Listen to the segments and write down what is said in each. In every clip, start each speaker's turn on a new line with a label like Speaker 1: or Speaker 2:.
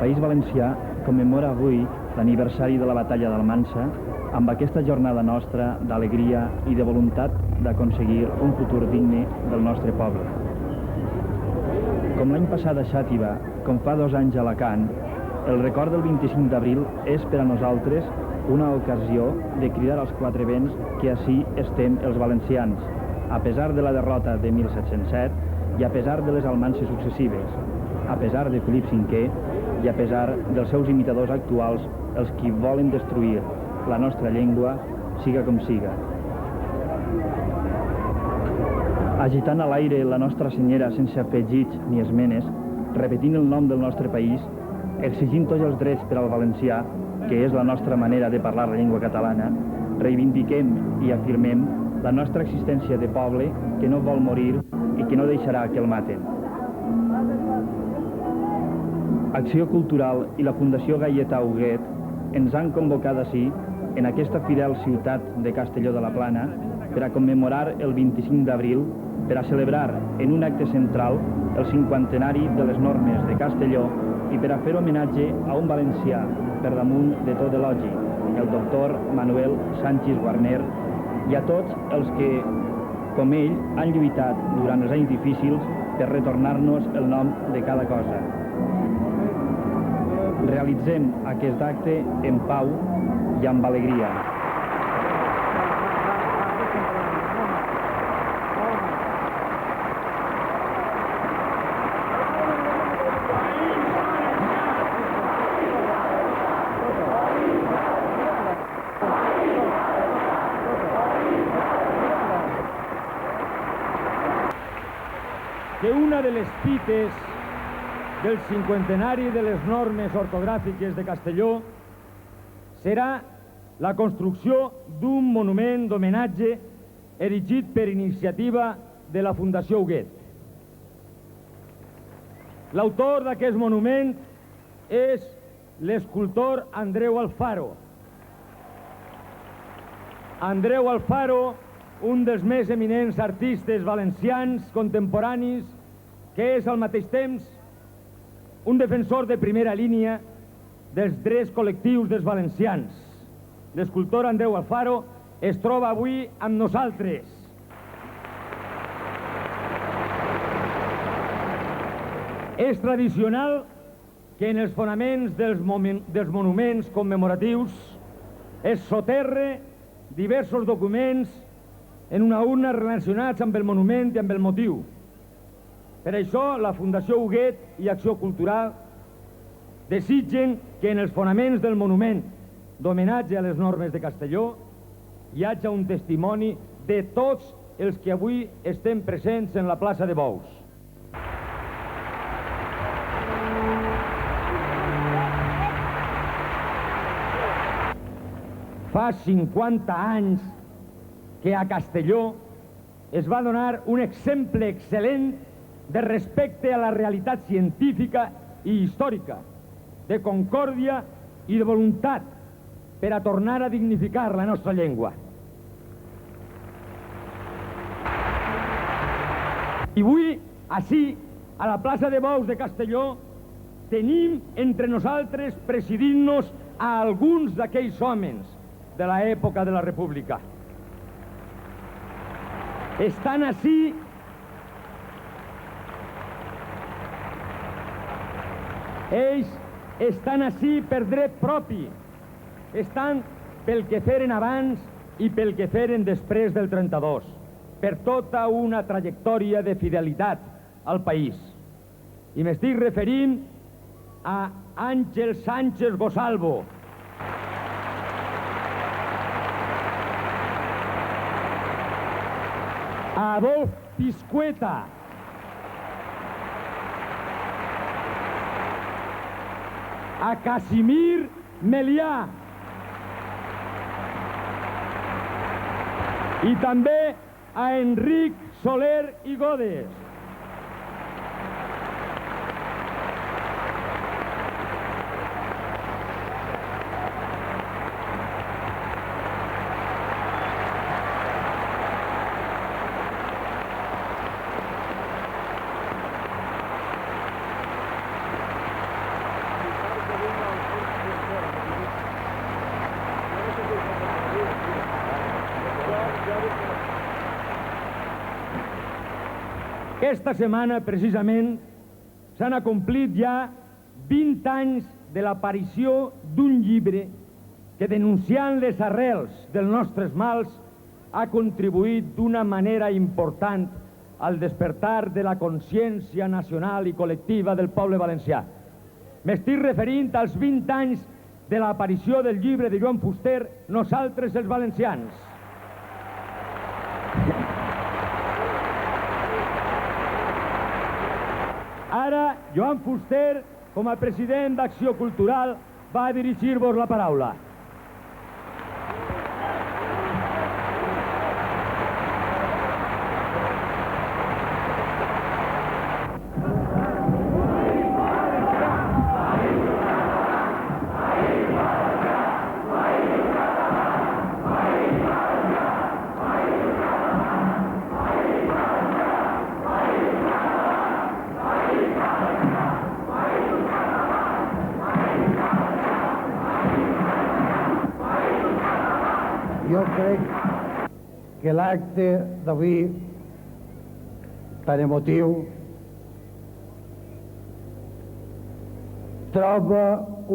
Speaker 1: País Valencià commemora avui l'aniversari de la batalla d'Almansa amb aquesta jornada nostra d'alegria i de voluntat d'aconseguir un futur digne del nostre poble. Com l'any passat a Xàtiva, com fa 2 anys a Alacant, el record del 25 d'abril és per a nosaltres una ocasió de cridar als 4 vents que ací estem els valencians, a pesar de la derrota de 1707 i a pesar de les almanses successives, a pesar de Felip V i a pesar dels seus imitadors actuals, els qui volen destruir la nostra llengua, siga com siga. Agitant a l'aire la nostra senyera sense afegits ni esmenes, repetint el nom del nostre país, exigint tots els drets per al valencià, que és la nostra manera de parlar la llengua catalana, reivindiquem i afirmem la nostra existència de poble que no vol morir i que no deixarà que el maten. Acció Cultural i la Fundació Gaietà Huguet ens han convocat ací, en aquesta fidel ciutat de Castelló de la Plana, per a commemorar el 25 d'abril, per a celebrar en un acte central el 50enari de les normes de Castelló i per a fer homenatge a un valencià per damunt de tot elogi, el doctor Manuel Sánchez Guarner, i a tots els que, com ell, han lluitat durant els anys difícils per retornar-nos el nom de cada cosa. Realitzem aquest acte en pau i amb alegria.
Speaker 2: Que una de les fites del 50enari de les normes ortogràfiques de Castelló serà la construcció d'un monument d'homenatge erigit per iniciativa de la Fundació Huguet. L'autor d'aquest monument és l'escultor Andreu Alfaro. Andreu Alfaro, un dels més eminents artistes valencians contemporanis, que és al mateix temps un defensor de primera línia dels drets col·lectius dels valencians. L'escultor Andreu Alfaro es troba avui amb nosaltres. És tradicional que en els fonaments dels monuments commemoratius es soterre diversos documents en una urna relacionats amb el monument i amb el motiu. Per això, la Fundació Huguet i Acció Cultural desitgen que en els fonaments del monument d'homenatge a les normes de Castelló hi hagi un testimoni de tots els que avui estem presents en la plaça de Bous. Fa 50 anys que a Castelló es va donar un exemple excel·lent de respecte a la realitat científica i històrica, de concòrdia i de voluntat per a tornar a dignificar la nostra llengua. I avui, ací, a la plaça de Bous de Castelló, tenim entre nosaltres presidint-nos a alguns d'aquells homes de l'època de la República. Estan ací ells estan ací per dret propi, estan pel que feren abans i pel que feren després del 32, per tota una trajectòria de fidelitat al país. I m'estic referint a Àngel Sánchez Gosalvo, a Adolf Piscueta, a Casimir Melià i també a Enric Soler i Godes. Aquesta setmana, precisament, s'han acomplit ja 20 anys de l'aparició d'un llibre que, denunciant les arrels dels nostres mals, ha contribuït d'una manera important al despertar de la consciència nacional i col·lectiva del poble valencià. M'estic referint als 20 anys de l'aparició del llibre de Joan Fuster, Nosaltres els valencians. Ara, Joan Fuster, com a president d'Acció Cultural, va a dirigir-vos la paraula.
Speaker 3: Jo crec que l'acte d'avui tan emotiu troba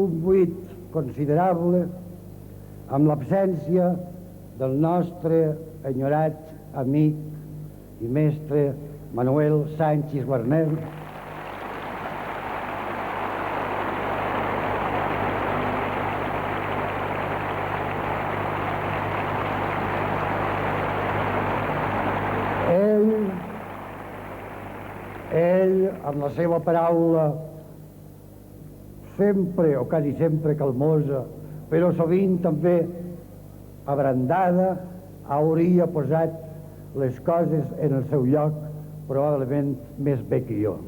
Speaker 3: un buit considerable amb l'absència del nostre enyorat amic i mestre Manuel Sánchez Guarner, ell, amb la seva paraula sempre o quasi sempre calmosa, però sovint també abrandada, hauria posat les coses en el seu lloc probablement més bé que jo.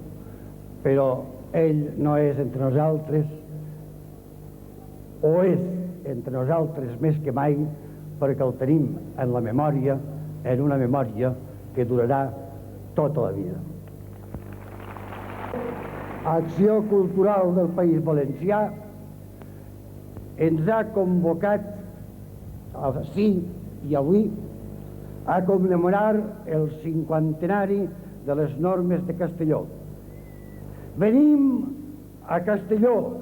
Speaker 3: Però ell no és entre nosaltres, o és entre nosaltres més que mai, perquè el tenim en la memòria, en una memòria que durarà tota la vida. Acció Cultural del País Valencià ens ha convocat sí i avui a commemorar el 50enari de les normes de Castelló. Venim a Castelló,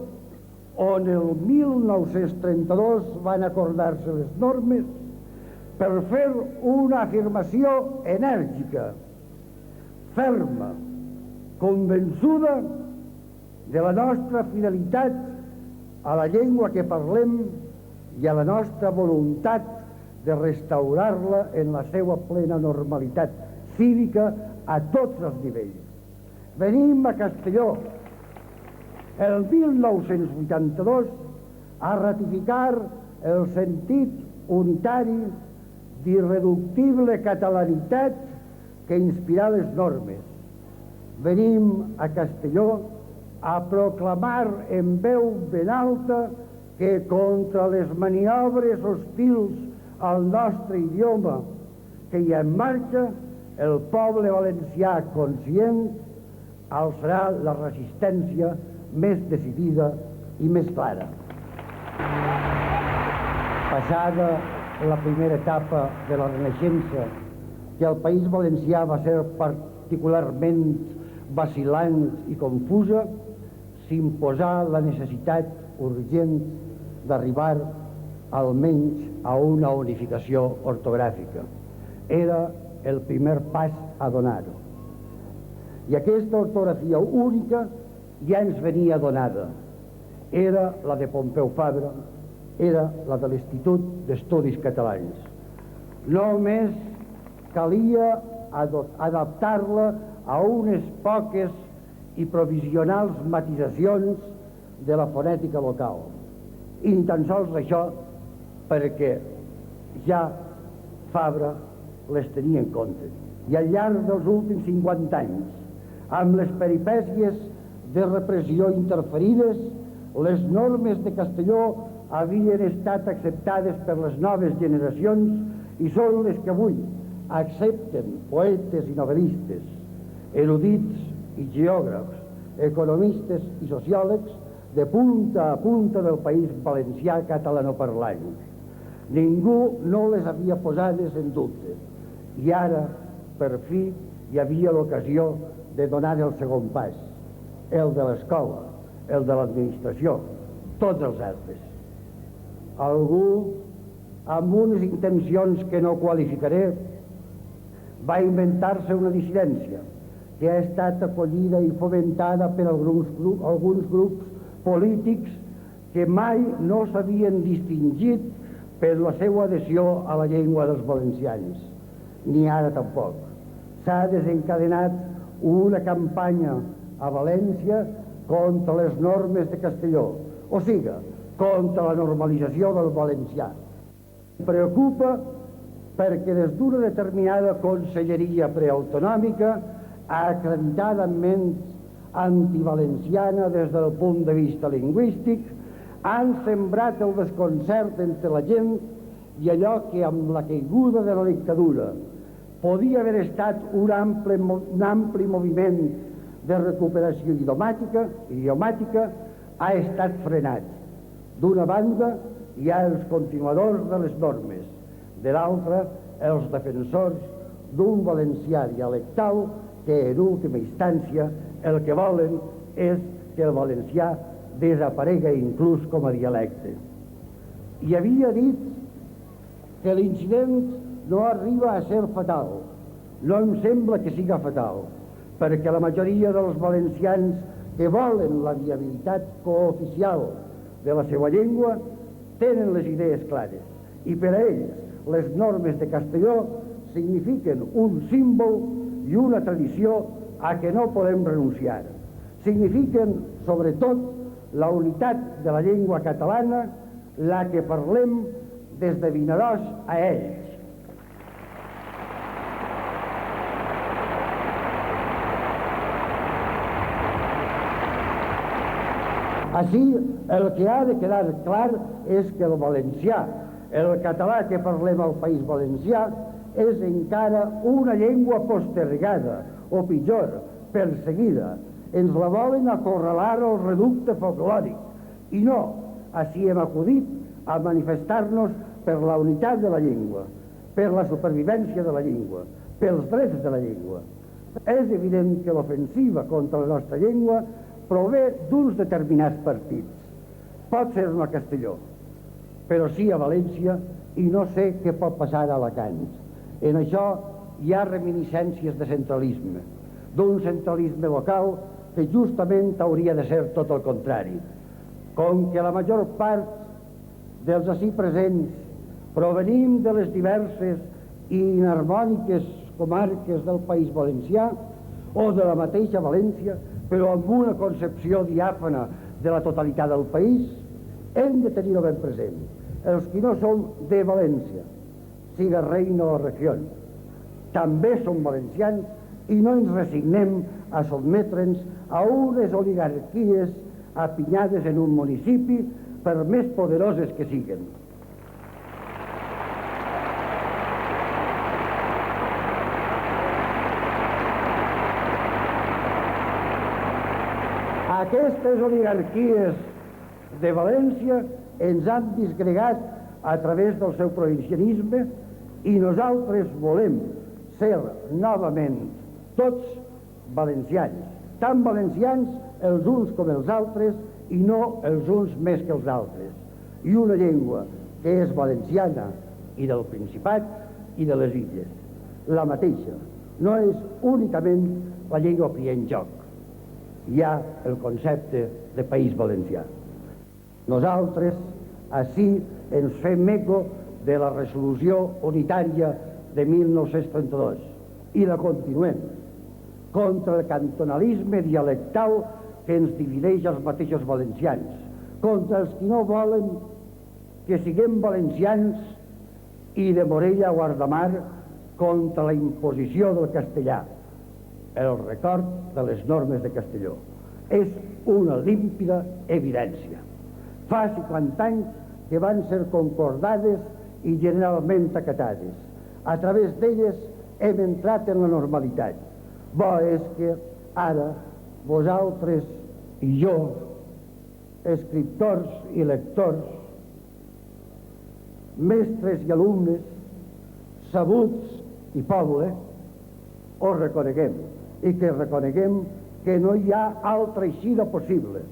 Speaker 3: on el 1932 van acordar-se les normes per fer una afirmació enèrgica, ferma, convençuda de la nostra fidelitat a la llengua que parlem i a la nostra voluntat de restaurar-la en la seva plena normalitat cívica a tots els nivells. Venim a Castelló el 1982 a ratificar el sentit unitari d'irreductible catalanitat que inspirà les normes. Venim a Castelló a proclamar en veu ben alta que contra les maniobres hostils al nostre idioma que hi ha en marxa, el poble valencià conscient alçarà la resistència més decidida i més clara. Passada la primera etapa de la Renaixença, que al País Valencià va ser particularment vacil·lant i confusa, s'imposà la necessitat urgent d'arribar almenys a una unificació ortogràfica. Era el primer pas a donar-ho. I aquesta ortografia única ja ens venia donada. Era la de Pompeu Fabra, era la de l'Institut d'Estudis Catalans. Només calia adaptar-la a unes poques i provisionals matisacions de la fonètica local. I ni tan sols això, perquè ja Fabra les tenia en compte. I al llarg dels últims 50 anys, amb les peripècies de repressió interferides, les normes de Castelló havien estat acceptades per les noves generacions i són les que avui accepten poetes i novel·listes, erudits i geògrafs, economistes i sociòlegs de punta a punta del País Valencià catalanoparlant. Ningú no les havia posades en dubte i ara, per fi, hi havia l'ocasió de donar el segon pas, el de l'escola, el de l'administració, tots els altres. Algú, amb unes intencions que no qualificaré, va inventar-se una dissidència que ha estat acollida i fomentada per alguns grups polítics que mai no s'havien distingit per la seva adhesió a la llengua dels valencians, ni ara tampoc. S'ha desencadenat una campanya a València contra les normes de Castelló, o sigui, contra la normalització del valencià. Em preocupa perquè des d'una determinada conselleria preautonòmica, acreditadament antivalenciana des del punt de vista lingüístic, han sembrat el desconcert entre la gent i allò que amb la caiguda de la dictadura podia haver estat un ampli moviment de recuperació idiomàtica ha estat frenat. D'una banda hi ha els continuadors de les normes, de l'altra els defensors d'un valencià dialectal que en última instància el que volen és que el valencià desaparega inclús com a dialecte. I havia dit que l'incident no arriba a ser fatal. No em sembla que siga fatal, perquè la majoria dels valencians que volen la viabilitat cooficial de la seva llengua tenen les idees clares i per a ells les normes de Castelló signifiquen un símbol i una tradició a què no podem renunciar. Signifiquen, sobretot, la unitat de la llengua catalana, la que parlem des de Vinaròs a ells. Així, el que ha de quedar clar és que el valencià, el català que parlem al País Valencià, és encara una llengua postergada, o pitjor, perseguida. Ens la volen acorralar al reducte folclòric. I no, així hem acudit a manifestar-nos per la unitat de la llengua, per la supervivència de la llengua, pels drets de la llengua. És evident que l'ofensiva contra la nostra llengua prové d'uns determinats partits. Pot ser no a Castelló, però sí a València, i no sé què pot passar a Alacant. En això hi ha reminiscències de centralisme, d'un centralisme local que justament hauria de ser tot el contrari. Com que la major part dels ací presents provenim de les diverses i inharmòniques comarques del País Valencià o de la mateixa València, però amb una concepció diàfana de la totalitat del país, hem de tenir-ho ben present. Els que no som de València, siga reina o regió, també som valencians i no ens resignem a sotmetre'ns a unes oligarquies apinyades en un municipi per més poderoses que siguen. Aquestes oligarquies de València ens han disgregat a través del seu provincianisme i nosaltres volem ser novament tots valencians, tan valencians els uns com els altres i no els uns més que els altres. I una llengua que és valenciana i del Principat i de les Illes. La mateixa. No és únicament la llengua que hi ha en joc. Hi ha el concepte de País Valencià. Nosaltres així ens fem eco de la resolució unitària de 1932 i la continuem contra el cantonalisme dialectal que ens divideix els mateixos valencians, contra els que no volen que siguem valencians i de Morella a Guardamar contra la imposició del castellà, el record de les normes de Castelló. És una límpida evidència. Fa 50 anys que van ser concordades i generalment acatades. A través d'elles hem entrat en la normalitat. Bo és que ara vosaltres i jo, escriptors i lectors, mestres i alumnes, sabuts i poble, ho reconeguem. i que reconeguem que no hi ha altra eixida possible.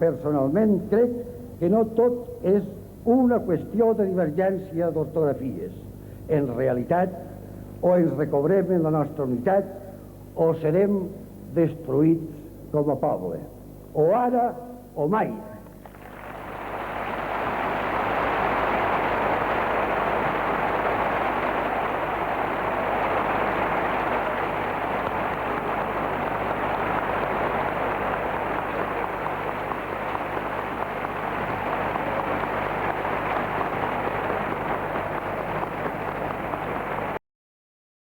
Speaker 3: Personalment crec que no tot és una qüestió de divergència d'ortografies. En realitat, o ens recobrem en la nostra unitat o serem destruïts com a poble. O ara o mai.